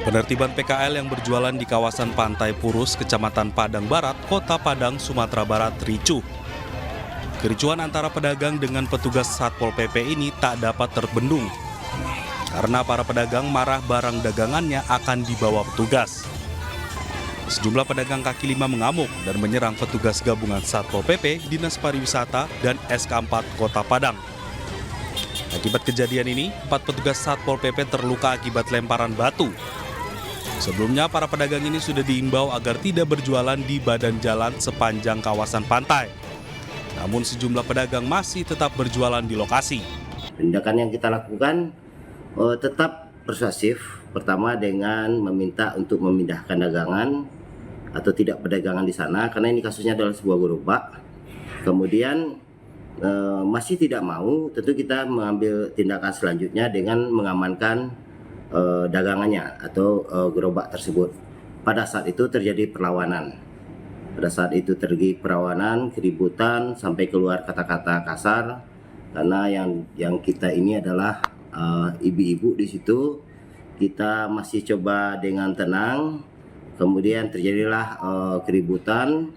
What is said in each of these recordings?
Penertiban PKL yang berjualan di kawasan Pantai Purus, Kecamatan Padang Barat, Kota Padang, Sumatera Barat ricuh. Kericuhan antara pedagang dengan petugas Satpol PP ini tak dapat terbendung karena para pedagang marah barang dagangannya akan dibawa petugas. Sejumlah pedagang kaki lima mengamuk dan menyerang petugas gabungan Satpol PP, Dinas Pariwisata, dan SK4 Kota Padang. Akibat kejadian ini, 4 petugas Satpol PP terluka akibat lemparan batu. Sebelumnya, para pedagang ini sudah diimbau agar tidak berjualan di badan jalan sepanjang kawasan pantai. Namun sejumlah pedagang masih tetap berjualan di lokasi. Tindakan yang kita lakukan tetap persuasif. Pertama dengan meminta untuk memindahkan dagangan atau tidak berdagangan di sana, karena ini kasusnya adalah sebuah gerobak. Kemudian masih tidak mau, tentu kita mengambil tindakan selanjutnya dengan mengamankan dagangannya atau gerobak tersebut. Pada saat itu terjadi perlawanan. Pada saat itu terjadi perlawanan, keributan, sampai keluar kata-kata kasar. Karena yang kita ini adalah ibu-ibu di situ. Kita masih coba dengan tenang. Kemudian terjadilah keributan,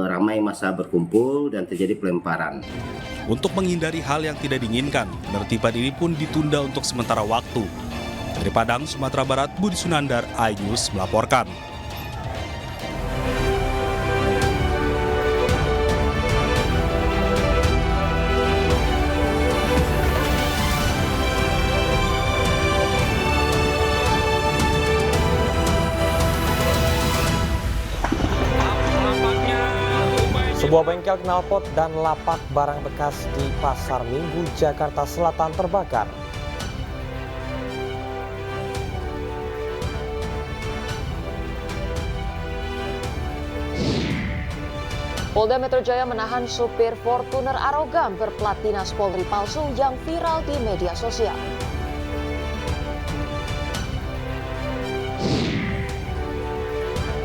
ramai massa berkumpul dan terjadi pelemparan. Untuk menghindari hal yang tidak diinginkan, penertiban ini pun ditunda untuk sementara waktu. Dari Padang, Sumatera Barat, Budi Sunandar, iNews melaporkan. Sebuah bengkel knalpot dan lapak barang bekas di Pasar Minggu, Jakarta Selatan terbakar. Polda Metro Jaya menahan supir Fortuner arogan berplat dinas Polri palsu yang viral di media sosial.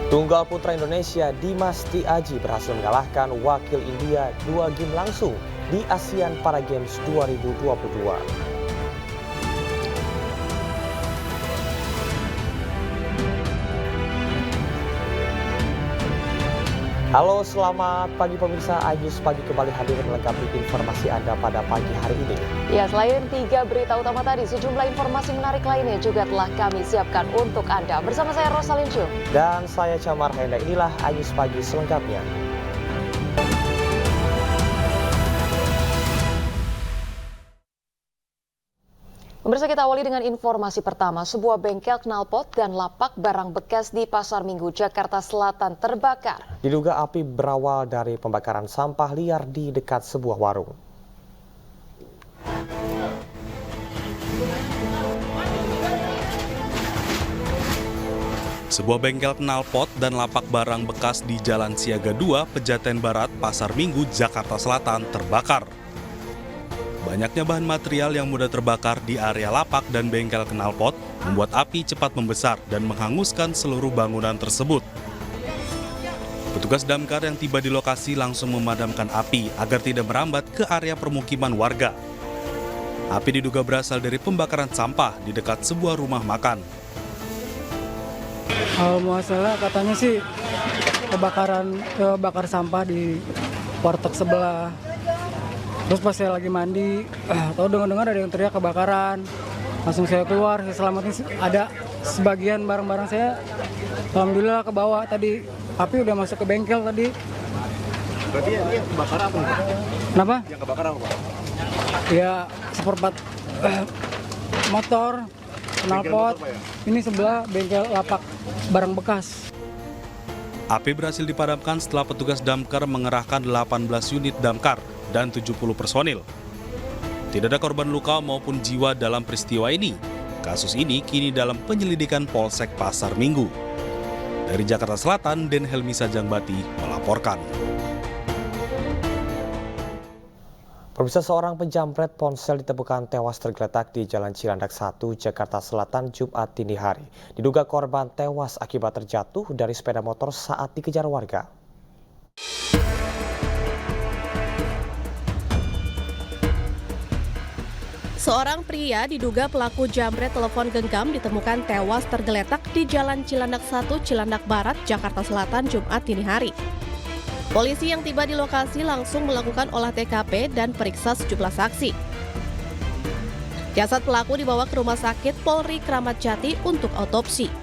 Tunggal putra Indonesia Dimas Tiaji berhasil mengalahkan wakil India 2 game langsung di ASEAN Para Games 2022. Halo, selamat pagi pemirsa. iNews Pagi kembali hadir melengkapi informasi Anda pada pagi hari ini. Ya, selain 3 berita utama tadi, sejumlah informasi menarik lainnya juga telah kami siapkan untuk Anda. Bersama saya Rosalin Chu. Dan saya Camar Henda, inilah iNews Pagi selengkapnya. Pemirsa, kita awali dengan informasi pertama. Sebuah bengkel knalpot dan lapak barang bekas di Pasar Minggu, Jakarta Selatan terbakar. Diduga api berawal dari pembakaran sampah liar di dekat sebuah warung. Sebuah bengkel knalpot dan lapak barang bekas di Jalan Siaga 2, Pejaten Barat, Pasar Minggu, Jakarta Selatan terbakar. Banyaknya bahan material yang mudah terbakar di area lapak dan bengkel knalpot membuat api cepat membesar dan menghanguskan seluruh bangunan tersebut. Petugas damkar yang tiba di lokasi langsung memadamkan api agar tidak merambat ke area permukiman warga. Api diduga berasal dari pembakaran sampah di dekat sebuah rumah makan. Masalah katanya sih bakar sampah di warteg sebelah. Terus pas saya lagi mandi, tahu dengar ada yang teriak kebakaran. Langsung saya keluar, saya selamatin, ada sebagian barang-barang saya. Alhamdulillah ke bawah tadi. Api udah masuk ke bengkel tadi. Berarti ini kebakaran apa? Kenapa? Yang kebakaran apa? Ya, seperempat motor, knalpot. Ini sebelah bengkel lapak barang bekas. Api berhasil dipadamkan setelah petugas damkar mengerahkan 18 unit damkar dan 70 personil. Tidak ada korban luka maupun jiwa dalam peristiwa ini. Kasus ini kini dalam penyelidikan Polsek Pasar Minggu. Dari Jakarta Selatan, Den Helmi Sajangbati melaporkan. Pemirsa, seorang penjamret ponsel ditemukan tewas tergeletak di Jalan Cilandak 1, Jakarta Selatan, Jumat dini hari. Diduga korban tewas akibat terjatuh dari sepeda motor saat dikejar warga. Seorang pria diduga pelaku jambret telepon genggam ditemukan tewas tergeletak di Jalan Cilandak 1, Cilandak Barat, Jakarta Selatan, Jumat dini hari. Polisi yang tiba di lokasi langsung melakukan olah TKP dan periksa sejumlah saksi. Jasad pelaku dibawa ke Rumah Sakit Polri Kramat Jati untuk autopsi.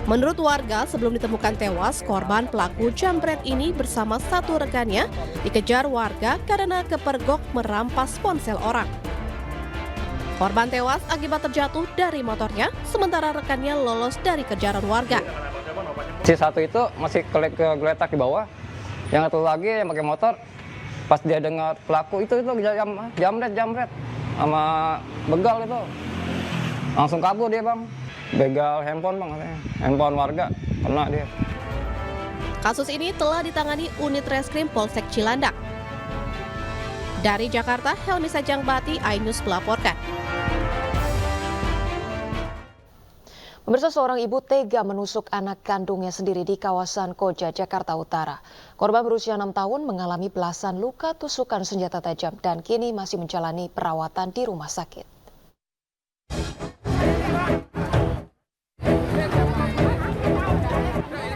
Menurut warga, sebelum ditemukan tewas, korban pelaku jambret ini bersama satu rekannya dikejar warga karena kepergok merampas ponsel orang. Korban tewas akibat terjatuh dari motornya, sementara rekannya lolos dari kejaran warga. Si satu itu masih kegeletak di bawah, yang satu lagi yang pakai motor, pas dia dengar pelaku itu jamret sama begal itu, langsung kabur dia bang, begal handphone bang, handphone warga, kena dia. Kasus ini telah ditangani unit reskrim Polsek Cilandak. Dari Jakarta, Helmi Sajangbati, iNews melaporkan. Pemirsa, seorang ibu tega menusuk anak kandungnya sendiri di kawasan Koja, Jakarta Utara. Korban berusia 6 tahun mengalami belasan luka tusukan senjata tajam dan kini masih menjalani perawatan di rumah sakit.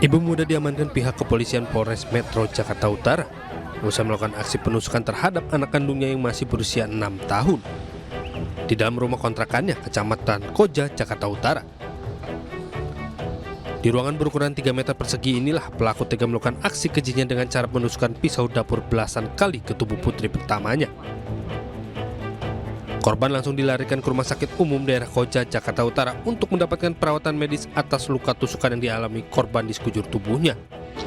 Ibu muda diamankan pihak kepolisian Polres Metro Jakarta Utara usai melakukan aksi penusukan terhadap anak kandungnya yang masih berusia 6 tahun di dalam rumah kontrakannya, Kecamatan Koja, Jakarta Utara. Di ruangan berukuran 3 meter persegi inilah pelaku tega melakukan aksi kejinya dengan cara menusukkan pisau dapur belasan kali ke tubuh putri pertamanya. Korban langsung dilarikan ke Rumah Sakit Umum Daerah Koja, Jakarta Utara untuk mendapatkan perawatan medis atas luka tusukan yang dialami korban di sekujur tubuhnya.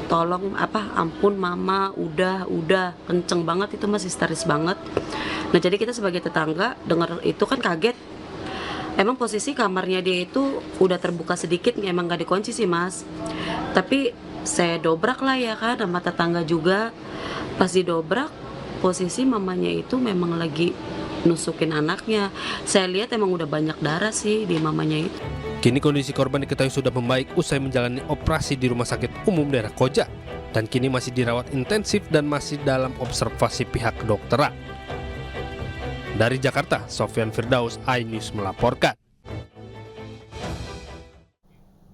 Tolong ampun mama, udah kenceng banget itu, masih histeris banget. Nah jadi kita sebagai tetangga dengar itu kan kaget. Emang posisi kamarnya dia itu udah terbuka sedikit, emang gak dikunci sih mas. Tapi saya dobrak lah ya kan sama tetangga juga. Pas didobrak, posisi mamanya itu memang lagi nusukin anaknya. Saya lihat emang udah banyak darah sih di mamanya itu. Kini kondisi korban diketahui sudah membaik usai menjalani operasi di Rumah Sakit Umum Daerah Koja. Dan kini masih dirawat intensif dan masih dalam observasi pihak kedokteran. Dari Jakarta, Sofyan Firdaus, iNews melaporkan.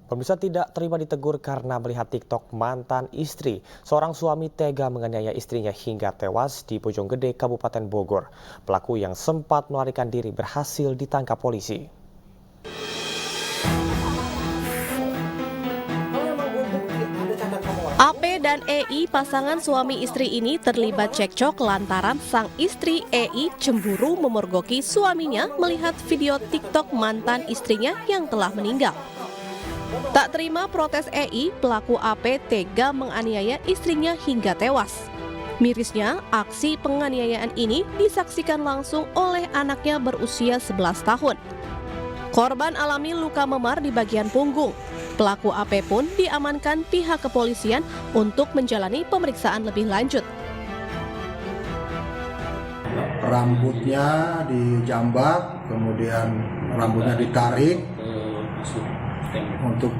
Pemirsa, tidak terima ditegur karena melihat TikTok mantan istri. Seorang suami tega menganiaya istrinya hingga tewas di Bojonggede, Kabupaten Bogor. Pelaku yang sempat melarikan diri berhasil ditangkap polisi. AP dan EI, pasangan suami istri ini terlibat cekcok lantaran sang istri EI cemburu memergoki suaminya melihat video TikTok mantan istrinya yang telah meninggal. Tak terima protes EI, pelaku AP tega menganiaya istrinya hingga tewas. Mirisnya, aksi penganiayaan ini disaksikan langsung oleh anaknya berusia 11 tahun. Korban alami luka memar di bagian punggung. Pelaku AP pun diamankan pihak kepolisian untuk menjalani pemeriksaan lebih lanjut. Rambutnya dijambak, kemudian rambutnya ditarik untuk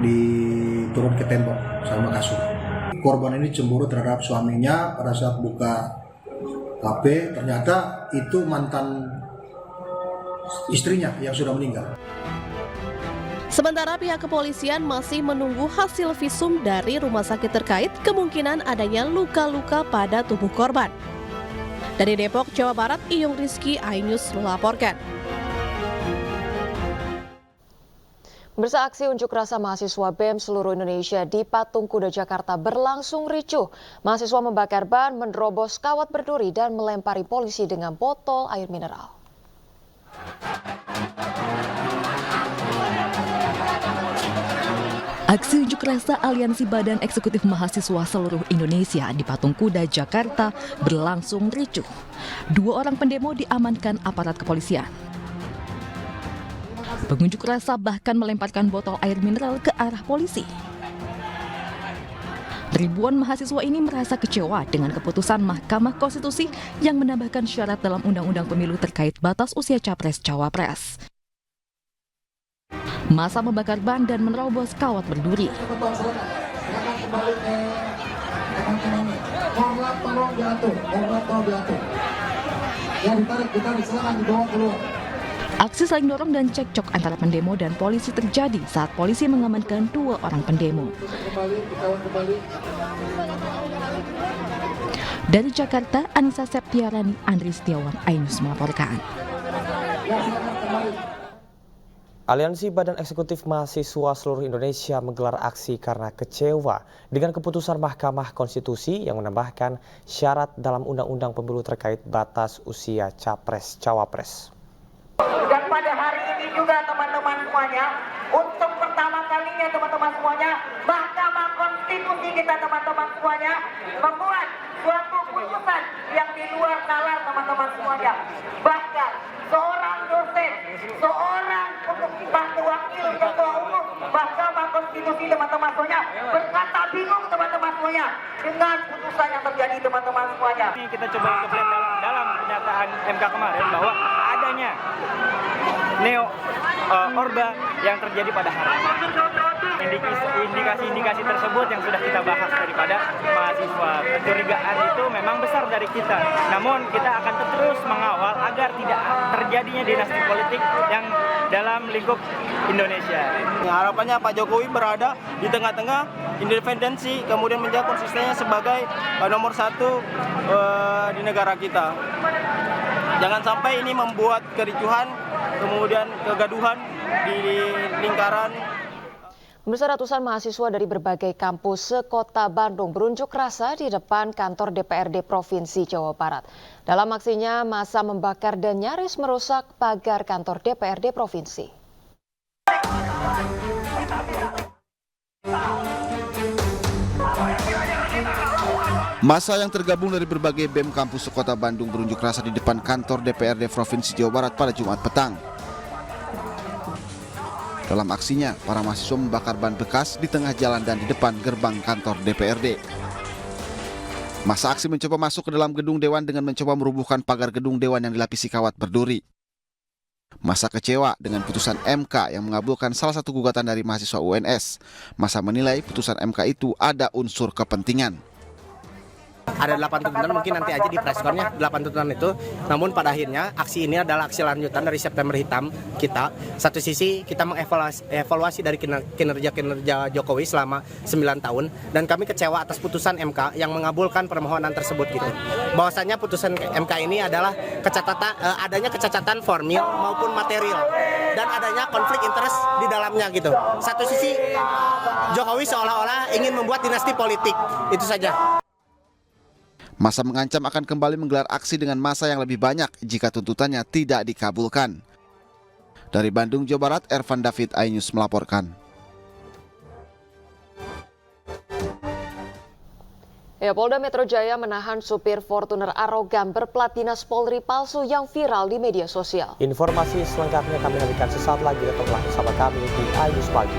diturun ke tembok sama kasur. Korban ini cemburu terhadap suaminya pada saat buka HP, ternyata itu mantan istrinya yang sudah meninggal. Sementara pihak kepolisian masih menunggu hasil visum dari rumah sakit terkait kemungkinan adanya luka-luka pada tubuh korban. Dari Depok, Jawa Barat, Iyung Rizky, iNews melaporkan. Pemirsa, aksi unjuk rasa mahasiswa BEM seluruh Indonesia di Patung Kuda, Jakarta berlangsung ricuh. Mahasiswa membakar ban, menerobos kawat berduri, dan melempari polisi dengan botol air mineral. Aksi unjuk rasa Aliansi Badan Eksekutif Mahasiswa Seluruh Indonesia di Patung Kuda, Jakarta berlangsung ricuh. 2 orang pendemo diamankan aparat kepolisian. Pengunjuk rasa bahkan melemparkan botol air mineral ke arah polisi. Ribuan mahasiswa ini merasa kecewa dengan keputusan Mahkamah Konstitusi yang menambahkan syarat dalam Undang-Undang Pemilu terkait batas usia Capres-Cawapres. Massa membakar ban dan menerobos kawat berduri. Aksi saling dorong dan cekcok antara pendemo dan polisi terjadi saat polisi mengamankan 2 orang pendemo. Dari Jakarta, Anissa Septiarani, Andri Setiawan, Ainus melaporkan. Aliansi Badan Eksekutif Mahasiswa Seluruh Indonesia menggelar aksi karena kecewa dengan keputusan Mahkamah Konstitusi yang menambahkan syarat dalam Undang-Undang Pemilu terkait batas usia Capres-Cawapres. Dan pada hari ini juga teman-teman semuanya, untuk pertama kalinya teman-teman semuanya, Mahkamah Konstitusi kita teman-teman semuanya membuat suatu putusan yang di luar nalar teman-teman semuanya. Bahkan seorang dosen, seorang wakil ketua umum Mahkamah Konstitusi teman-teman semuanya berkata bingung teman-teman semuanya dengan putusan yang terjadi teman-teman semuanya. Ini kita coba melihat dalam pernyataan MK kemarin bahwa adanya Orba yang terjadi pada hari ini. Indikasi-indikasi tersebut yang sudah kita bahas daripada mahasiswa. Kecurigaan itu memang besar dari kita. Namun kita akan terus mengawal agar tidak terjadinya dinasti politik yang dalam lingkup Indonesia. Harapannya Pak Jokowi berada di tengah-tengah independensi, kemudian menjaga konsistensinya sebagai nomor 1 di negara kita. Jangan sampai ini membuat kericuhan, kemudian kegaduhan di lingkaran. Pemirsa, ratusan mahasiswa dari berbagai kampus sekota Bandung berunjuk rasa di depan kantor DPRD Provinsi Jawa Barat. Dalam aksinya, massa membakar dan nyaris merusak pagar kantor DPRD Provinsi. Massa yang tergabung dari berbagai BEM kampus sekota Bandung berunjuk rasa di depan kantor DPRD Provinsi Jawa Barat pada Jumat petang. Dalam aksinya, para mahasiswa membakar ban bekas di tengah jalan dan di depan gerbang kantor DPRD. Massa aksi mencoba masuk ke dalam gedung Dewan dengan mencoba merubuhkan pagar gedung Dewan yang dilapisi kawat berduri. Massa kecewa dengan putusan MK yang mengabulkan salah satu gugatan dari mahasiswa UNS. Massa menilai putusan MK itu ada unsur kepentingan. Ada 8 tuntutan, mungkin nanti aja di preskonnya 8 tuntutan itu. Namun pada akhirnya aksi ini adalah aksi lanjutan dari September Hitam kita. Satu sisi kita mengevaluasi dari kinerja Jokowi selama 9 tahun. Dan kami kecewa atas putusan MK yang mengabulkan permohonan tersebut gitu. Bahwasanya putusan MK ini adalah adanya kecacatan formil maupun material. Dan adanya konflik interest di dalamnya gitu. Satu sisi Jokowi seolah-olah ingin membuat dinasti politik. Itu saja. Massa mengancam akan kembali menggelar aksi dengan massa yang lebih banyak jika tuntutannya tidak dikabulkan. Dari Bandung, Jawa Barat, Ervan David, iNews melaporkan. Polda Metro Jaya menahan supir Fortuner arogan berplat dinas Polri palsu yang viral di media sosial. Informasi selengkapnya kami hadirkan sesaat lagi, tetaplah bersama kami di iNews Pagi.